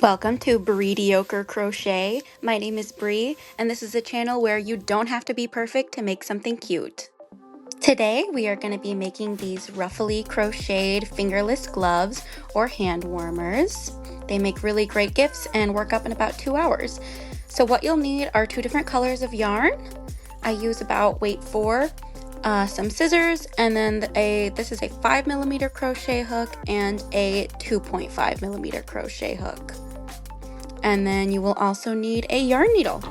Welcome to Bre-diocre Crochet. My name is Bre, and this is a channel where you don't have to be perfect to make something cute. Today we are going to be making these ruffly crocheted fingerless gloves or hand warmers. They make really great gifts and work up in about 2 hours. So what you'll need are 2 different colors of yarn. I use about weight 4, some scissors, and then this is a 5mm crochet hook and a 2.5mm crochet hook. And then you will also need a yarn needle.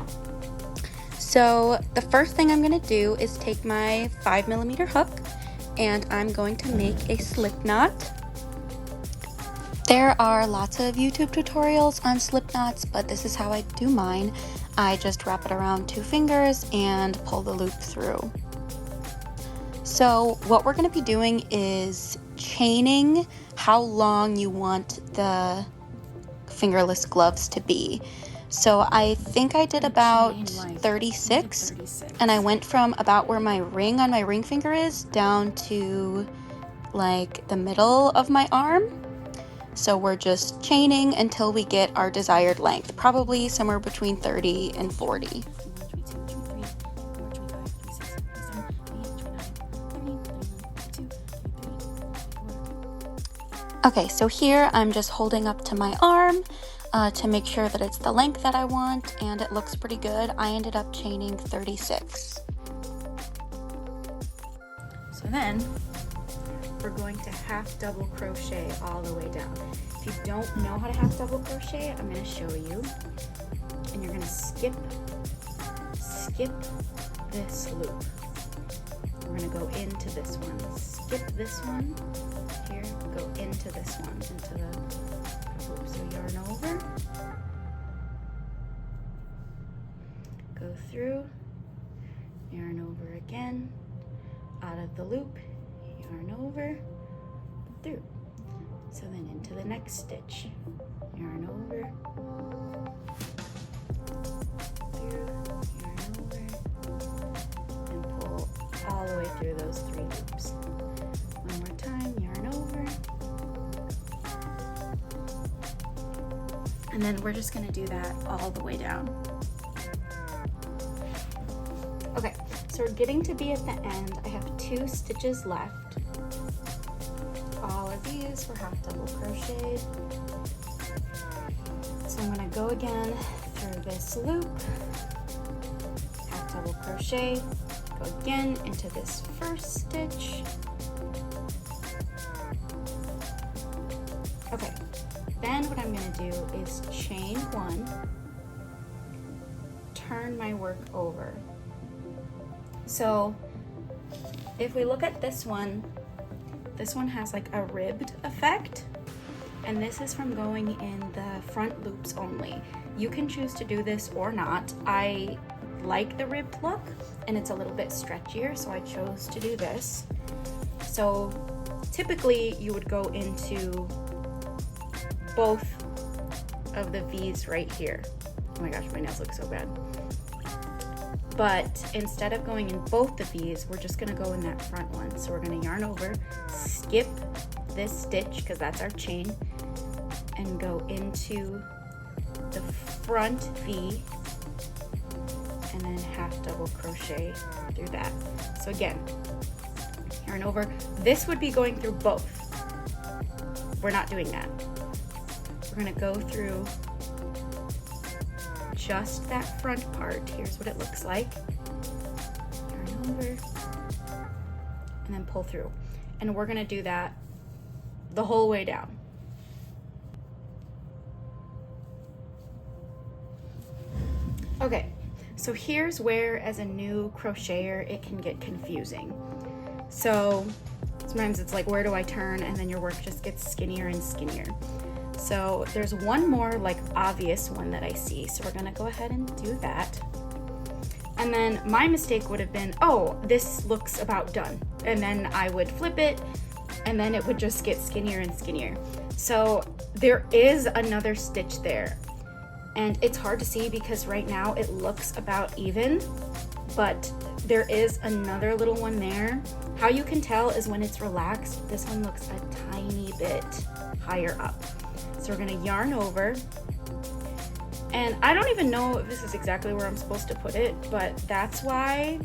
So the first thing I'm going to do is take my 5mm hook and I'm going to make a slip knot. There are lots of YouTube tutorials on slip knots, but this is how I do mine. I just wrap it around 2 fingers and pull the loop through. So what we're going to be doing is chaining how long you want the fingerless gloves to be. So I think I did about 36, and I went from about where my ring on my ring finger is down to like the middle of my arm. So we're just chaining until we get our desired length, probably somewhere between 30 and 40. Okay, so here I'm just holding up to my arm to make sure that it's the length that I want, and it looks pretty good. I ended up chaining 36. So then we're going to half double crochet all the way down. If you don't know how to half double crochet, I'm going to show you. And you're going to skip this loop. We're going to go into this one. Skip this one. Here, go into this one, into the loop. So yarn over, go through, yarn over again, out of the loop, yarn over, through. So then into the next stitch, yarn over, through, yarn over, and pull all the way through those 3 loops. One more time, yarn over. And then we're just gonna do that all the way down. Okay, so we're getting to be at the end. I have 2 stitches left. All of these were half double crocheted. So I'm gonna go again through this loop, half double crochet, go again into this first stitch. Okay, then what I'm going to do is chain 1, turn my work over. So if we look at this one has like a ribbed effect, and this is from going in the front loops only. You can choose to do this or not. I like the ribbed look, and it's a little bit stretchier, so I chose to do this. So typically you would go into both of the V's right here. Oh my gosh, my nails look so bad. But instead of going in both the V's, we're just gonna go in that front one. So we're gonna yarn over, skip this stitch, because that's our chain, and go into the front V, and then half double crochet through that. So again, yarn over. This would be going through both. We're not doing that. We're gonna go through just that front part. Here's what it looks like. Yarn over, and then pull through. And we're gonna do that the whole way down. Okay, so here's where, as a new crocheter, it can get confusing. So sometimes it's like, where do I turn? And then your work just gets skinnier and skinnier. So there's one more like obvious one that I see. So we're gonna go ahead and do that. And then my mistake would have been, oh, this looks about done. And then I would flip it, and then it would just get skinnier and skinnier. So there is another stitch there. And it's hard to see because right now it looks about even, but there is another little one there. How you can tell is when it's relaxed, this one looks a tiny bit higher up. So we're gonna yarn over, And I don't even know if this is exactly where I'm supposed to put it, but that's why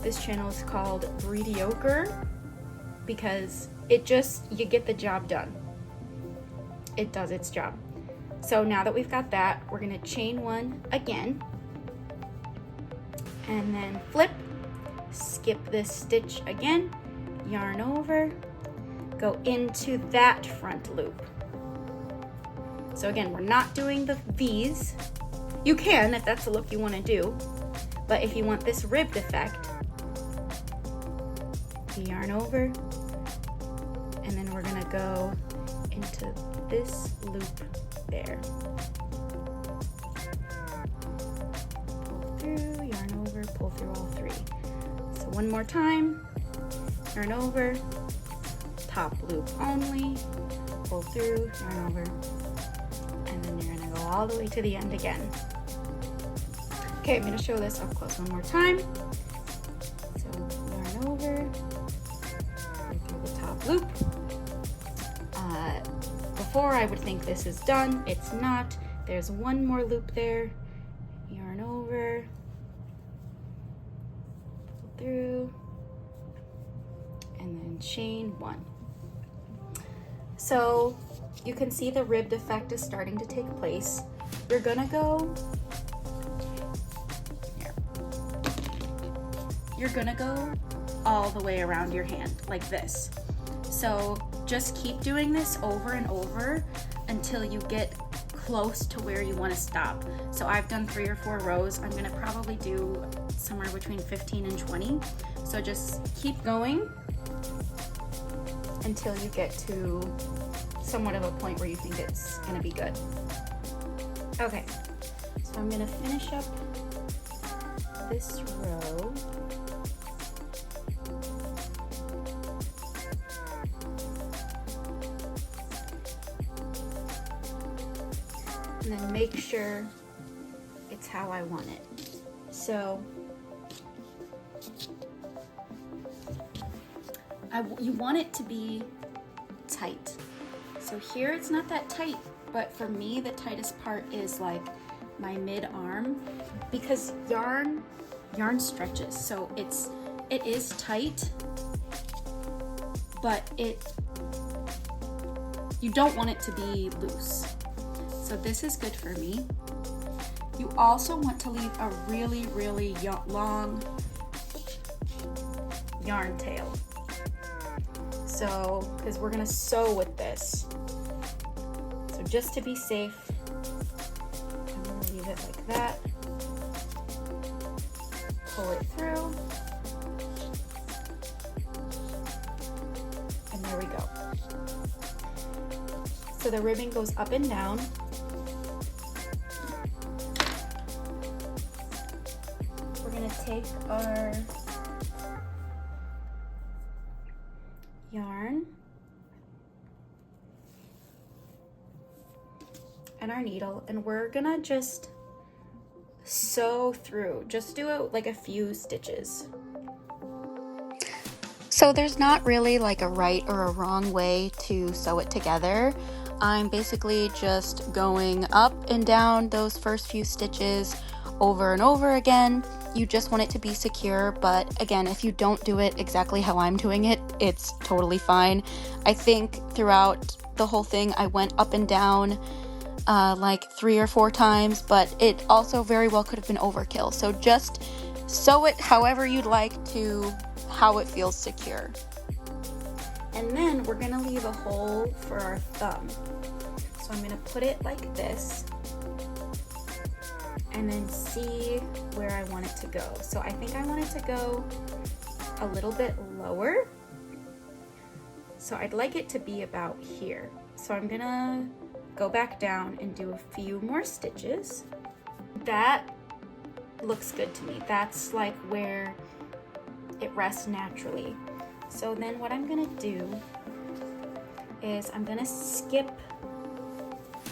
this channel is called Bre-diocre, because you get the job done. It does its job. So now that we've got that, we're gonna chain one again, and then flip, skip this stitch again, yarn over, go into that front loop. So again, we're not doing the V's. You can if that's the look you want to do, but if you want this ribbed effect, you yarn over, and then we're gonna go into this loop there. Pull through, yarn over, pull through all three. So one more time, yarn over, top loop only, pull through, yarn over, and then you're gonna go all the way to the end again. Okay, I'm gonna show this up close one more time. So yarn over, go through the top loop. Before I would think this is done, it's not. There's one more loop there. Yarn over, pull through, and then chain one. So you can see the ribbed effect is starting to take place. You're gonna go here. You're gonna go all the way around your hand like this. So just keep doing this over and over until you get close to where you want to stop. So I've done 3 or 4 rows. I'm gonna probably do somewhere between 15 and 20. So just keep going until you get to somewhat of a point where you think it's gonna be good. Okay, so I'm gonna finish up this row. And then make sure it's how I want it. So you want it to be tight. So here it's not that tight, but for me the tightest part is like my mid-arm, because yarn stretches. So it is tight, but you don't want it to be loose. So this is good for me. You also want to leave a really, really long yarn tail. So, because we're gonna sew with this. So just to be safe, I'm gonna leave it like that. Pull it through. And there we go. So the ribbon goes up and down. We're gonna take our yarn and our needle, and we're gonna just sew through. Just do it like a few stitches. So there's not really like a right or a wrong way to sew it together. I'm basically just going up and down those first few stitches over and over again. You just want it to be secure, but again, if you don't do it exactly how I'm doing it, it's totally fine. I think throughout the whole thing I went up and down like 3 or 4 times, but it also very well could have been overkill. So just sew it however you'd like to, how it feels secure. And then we're gonna leave a hole for our thumb. So I'm gonna put it like this and then see where I want it to go. So I think I want it to go a little bit lower. So I'd like it to be about here. So I'm gonna go back down and do a few more stitches. That looks good to me. That's like where it rests naturally. So then what I'm gonna do is I'm gonna skip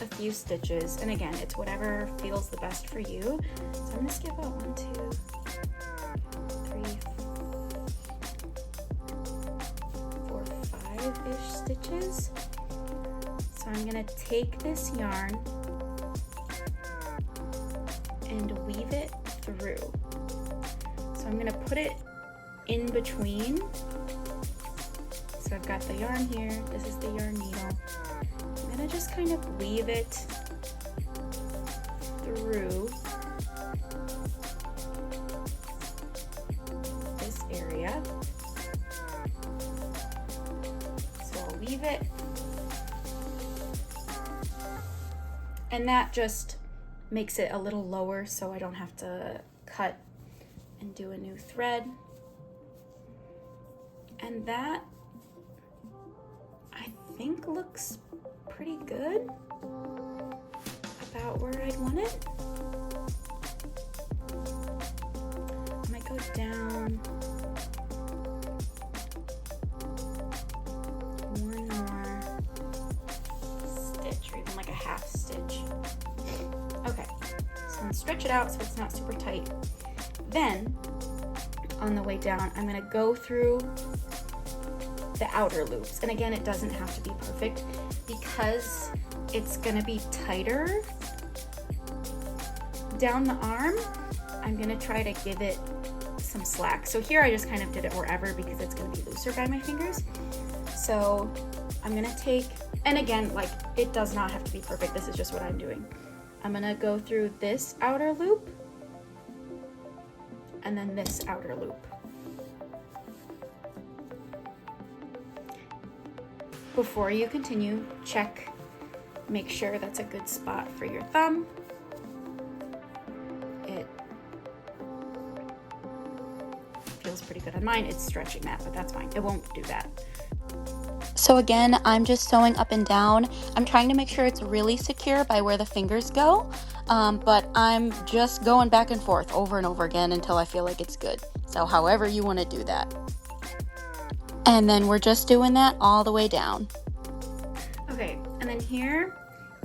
a few stitches, and again, it's whatever feels the best for you. So I'm gonna skip out 1, 2, 3, 4, 5-ish stitches. So I'm gonna take this yarn and weave it through. So I'm gonna put it in between. So I've got the yarn here, this is the yarn needle. I'm gonna just kind of weave it through this area. So I'll weave it, and that just makes it a little lower so I don't have to cut and do a new thread. And that, I think, looks pretty good, about where I'd want it. I might go down one more stitch, or even like a half stitch. Okay, so I'm gonna stretch it out so it's not super tight. Then, on the way down, I'm gonna go through the outer loops. And again, it doesn't have to be perfect because it's gonna be tighter down the arm. I'm gonna try to give it some slack. So here I just kind of did it wherever because it's gonna be looser by my fingers. So I'm gonna take, and again, like, it does not have to be perfect. This is just what I'm doing. I'm gonna go through this outer loop and then this outer loop. Before you continue, check, make sure that's a good spot for your thumb. It feels pretty good on mine. It's stretching that, but that's fine. It won't do that. So again, I'm just sewing up and down. I'm trying to make sure it's really secure by where the fingers go, but I'm just going back and forth over and over again until I feel like it's good. So however you want to do that. And then we're just doing that all the way down. Okay, and then here,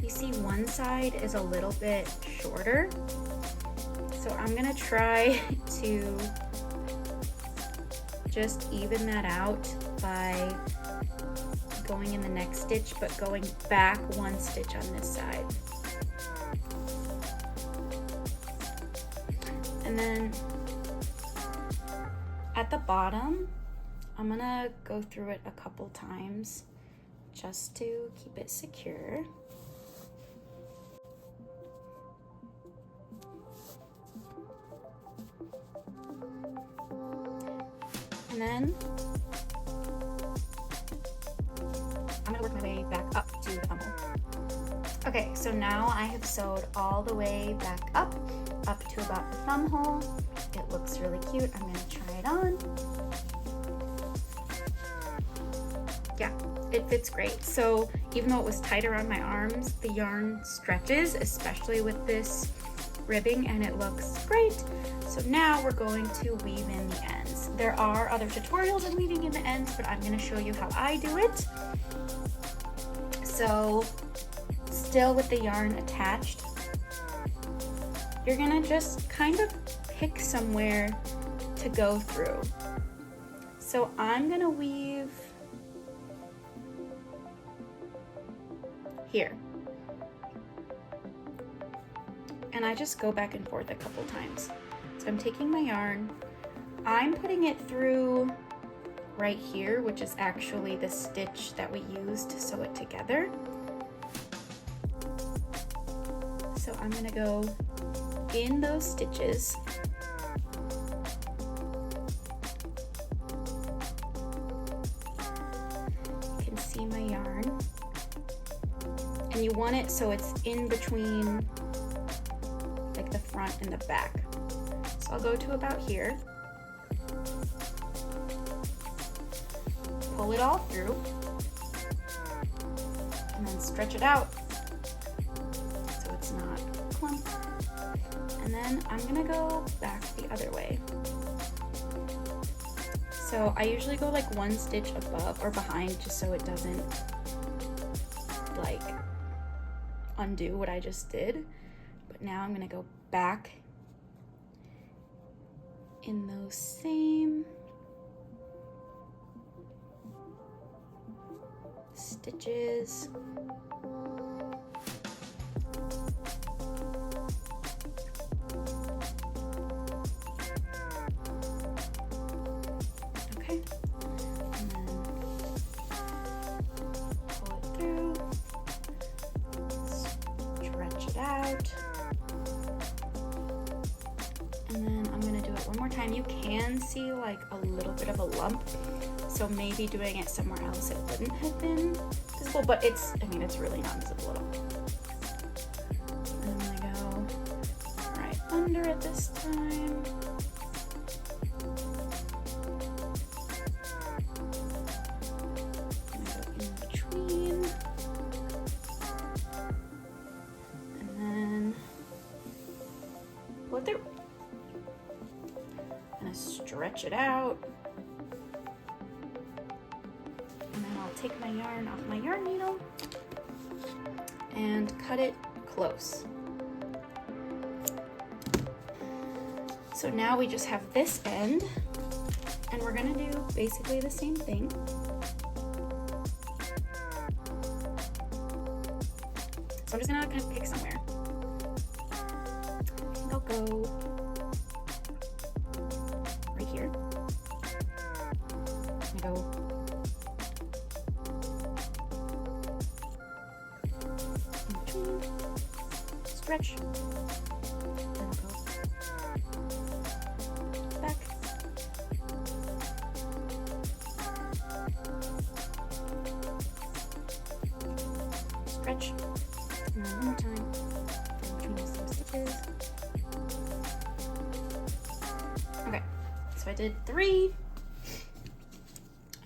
you see one side is a little bit shorter. So I'm gonna try to just even that out by going in the next stitch, but going back one stitch on this side. And then at the bottom, I'm gonna go through it a couple times just to keep it secure. And then I'm gonna work my way back up to the thumb hole. Okay, so now I have sewed all the way back up to about the thumb hole. It looks really cute. I'm gonna try it on. Yeah, it fits great. So even though it was tight around my arms, the yarn stretches, especially with this ribbing, and it looks great. So now we're going to weave in the ends. There are other tutorials on weaving in the ends, but I'm going to show you how I do it. So still with the yarn attached, you're going to just kind of pick somewhere to go through. So I'm going to weave here. And I just go back and forth a couple times. So I'm taking my yarn, I'm putting it through right here, which is actually the stitch that we used to sew it together. So I'm gonna go in those stitches. You can see my yarn. And you want it so it's in between like the front and the back. So I'll go to about here. Pull it all through. And then stretch it out so it's not clumped. And then I'm gonna go back the other way. So I usually go like one stitch above or behind just so it doesn't like undo what I just did. But now I'm gonna go back in those same stitches. out. And then I'm gonna do it one more time. You can see like a little bit of a lump, so maybe doing it somewhere else it wouldn't have been visible, but it's, I mean, it's really not visible at all. And I'm gonna go right under it this time. I'm gonna go in between. And then pull it through. Stretch it out, and then I'll take my yarn off my yarn needle and cut it close. So now we just have this end, and we're gonna do basically the same thing. So I'm just gonna kind of pick somewhere. I think I'll go here. I'm gonna go in between, stretch, and I'll go back, stretch, and then one more time in between those same stitches. Okay. So I did 3,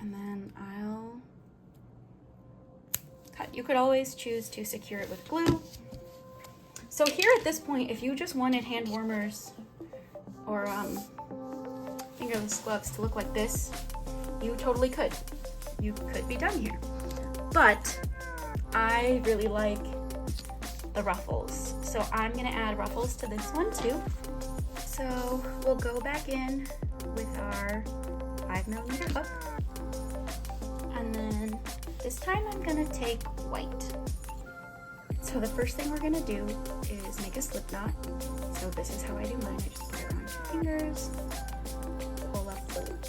and then I'll cut. You could always choose to secure it with glue. So here at this point, if you just wanted hand warmers or fingerless gloves to look like this, you totally could. You could be done here. But I really like the ruffles, so I'm gonna add ruffles to this one too. So we'll go back in with our 5mm hook, and then this time I'm gonna take white. So the first thing we're gonna do is make a slip knot. So this is how I do mine. I just put it on 2 fingers, pull up the loop,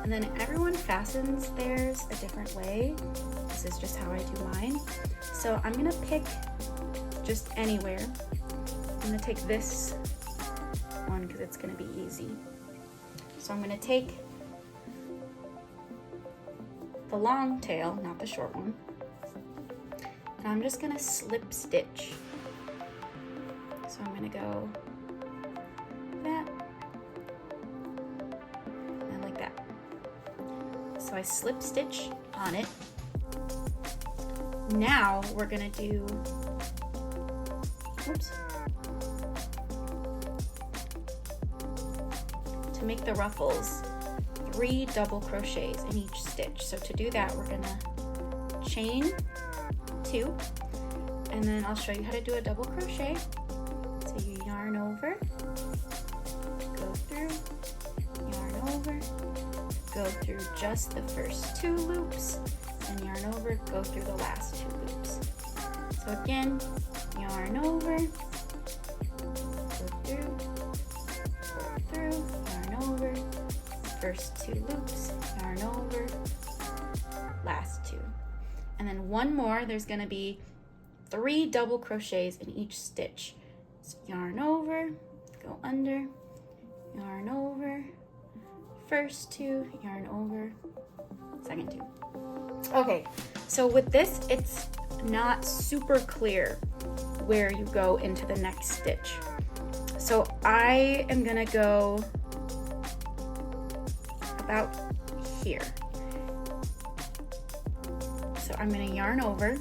and then everyone fastens theirs a different way. This is just how I do mine. So I'm gonna pick just anywhere. I'm gonna take this one because it's gonna be easy. So I'm gonna take the long tail, not the short one, and I'm just gonna slip stitch. So I'm gonna go that, and like that. So I slip stitch on it. Now we're gonna do, oops. To make the ruffles, 3 double crochets in each stitch. So to do that, we're gonna chain 2, and then I'll show you how to do a double crochet. So you yarn over, go through, yarn over, go through just the first 2 loops, and yarn over, go through the last 2 loops. So again, yarn over, go through, pull through, yarn over, first 2 loops, yarn over, last 2. And then one more, there's gonna be 3 double crochets in each stitch. So yarn over, go under, yarn over, first 2, yarn over, second 2. Okay, so with this, it's not super clear where you go into the next stitch. So I am gonna go about here. So I'm gonna yarn over,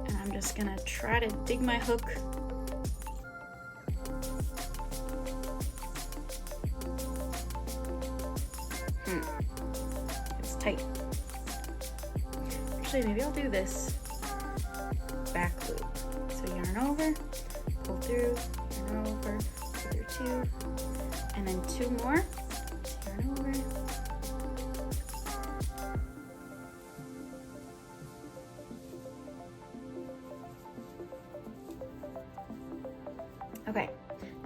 and I'm just gonna try to dig my hook It's tight. Actually, maybe I'll do this back loop. So yarn over, pull through, yarn over, pull through 2, and then 2 more, yarn over. Okay,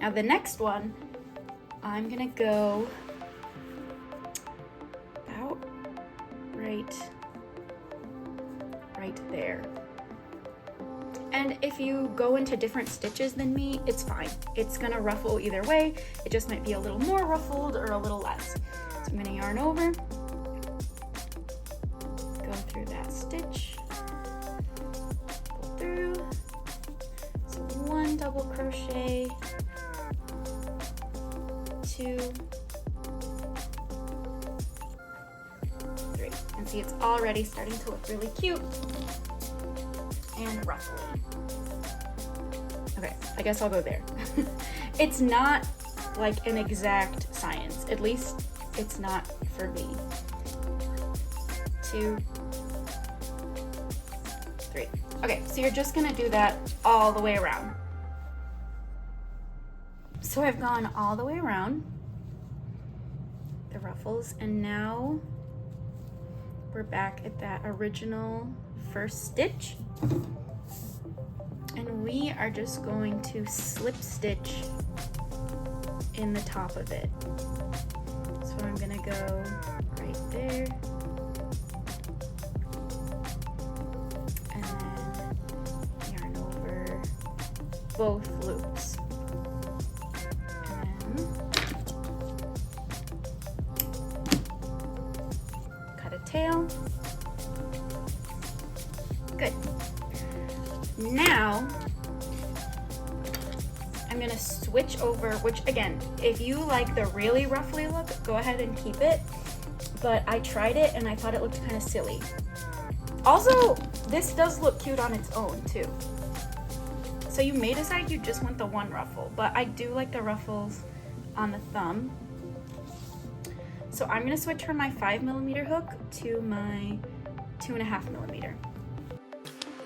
now the next one, I'm gonna go about right right there. And if you go into different stitches than me, it's fine. It's gonna ruffle either way. It just might be a little more ruffled or a little less. So I'm gonna yarn over, go through that stitch, pull through. So 1 double crochet, 2, 3. And see, it's already starting to look really cute and ruffly. Okay, I guess I'll go there. It's not like an exact science. At least it's not for me. 2, 3. Okay, so you're just gonna do that all the way around. So I've gone all the way around the ruffles, and now we're back at that original first stitch, and we are just going to slip stitch in the top of it. So I'm gonna go right there, and then yarn over both loops, and then cut a tail. Good. Now I'm gonna switch over, which again, if you like the really ruffly look, go ahead and keep it. But I tried it and I thought it looked kind of silly. Also, this does look cute on its own too. So you may decide you just want the one ruffle, but I do like the ruffles on the thumb. So I'm gonna switch from my 5mm hook to my 2.5mm.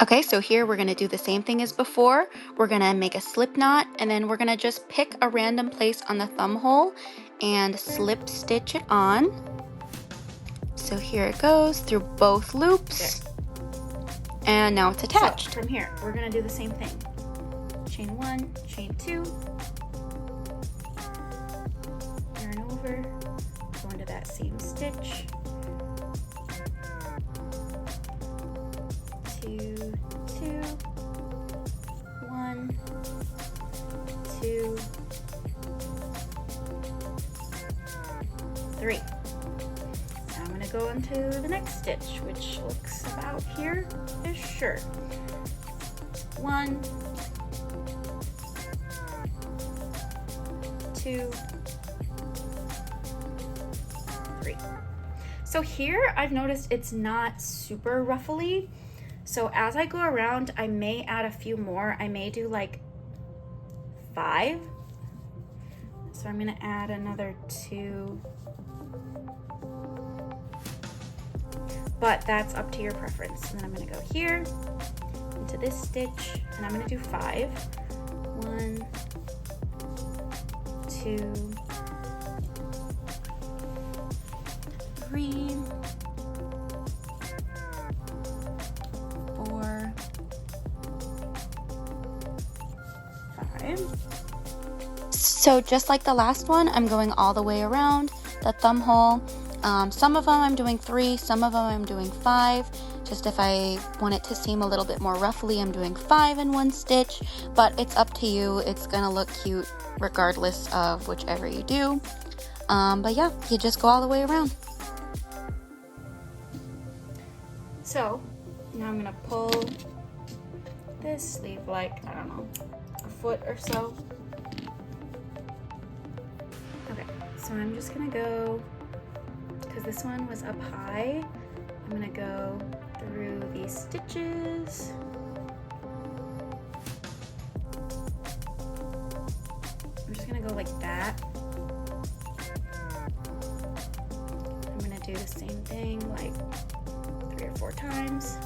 Okay, so here we're gonna do the same thing as before. We're gonna make a slip knot, and then we're gonna just pick a random place on the thumb hole and slip stitch it on. So here it goes through both loops. There. And now it's attached. So from here, we're gonna do the same thing. Chain 1, chain 2, yarn over, go into that same stitch, 2, 2, 1, 2, 3. Now I'm going to go into the next stitch, which looks about here-ish. Sure. 1, 2, 3. So here I've noticed it's not super ruffly. So as I go around, I may add a few more. I may do like 5. So I'm gonna add another 2. But that's up to your preference. And then I'm gonna go here, into this stitch, and I'm gonna do 5. 1, 2, 3, 4, 5. So just like the last one, I'm going all the way around the thumb hole. Some of them I'm doing 3, some of them I'm doing 5. Just if I want it to seem a little bit more ruffly, I'm doing 5 in one stitch, but it's up to you. It's gonna look cute regardless of whichever you do. But yeah, you just go all the way around. So now I'm gonna pull this sleeve like, I don't know, a foot or so. Okay, so I'm just gonna go, because this one was up high, I'm gonna go through these stitches. I'm just gonna go like that. I'm gonna do the same thing like 3 or 4 times.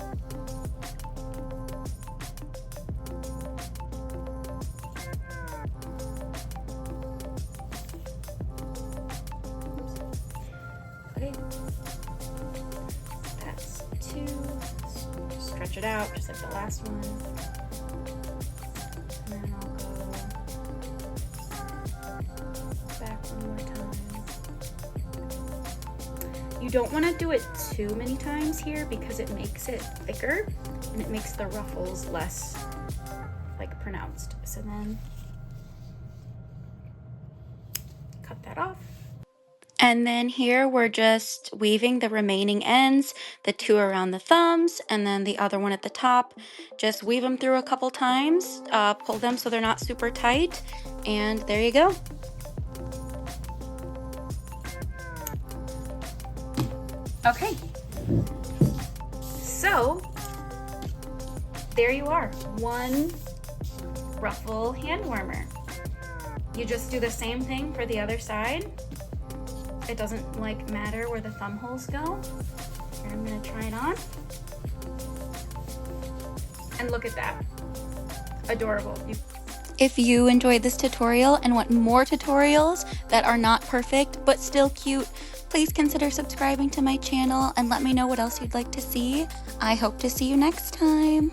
Okay, that's 2. Stretch it out just like the last one. And then I'll go back one more time. You don't want to do it too many times here because it makes it thicker and it makes the ruffles less like pronounced. So then cut that off. And then here we're just weaving the remaining ends, the two around the thumbs and then the other one at the top. Just weave them through a couple times, pull them so they're not super tight, and there you go. Okay, so there you are, one ruffle hand warmer. You just do the same thing for the other side. It doesn't like matter where the thumb holes go. Here, I'm gonna try it on. And look at that, adorable. If you enjoyed this tutorial and want more tutorials that are not perfect but still cute, please consider subscribing to my channel and let me know what else you'd like to see. I hope to see you next time.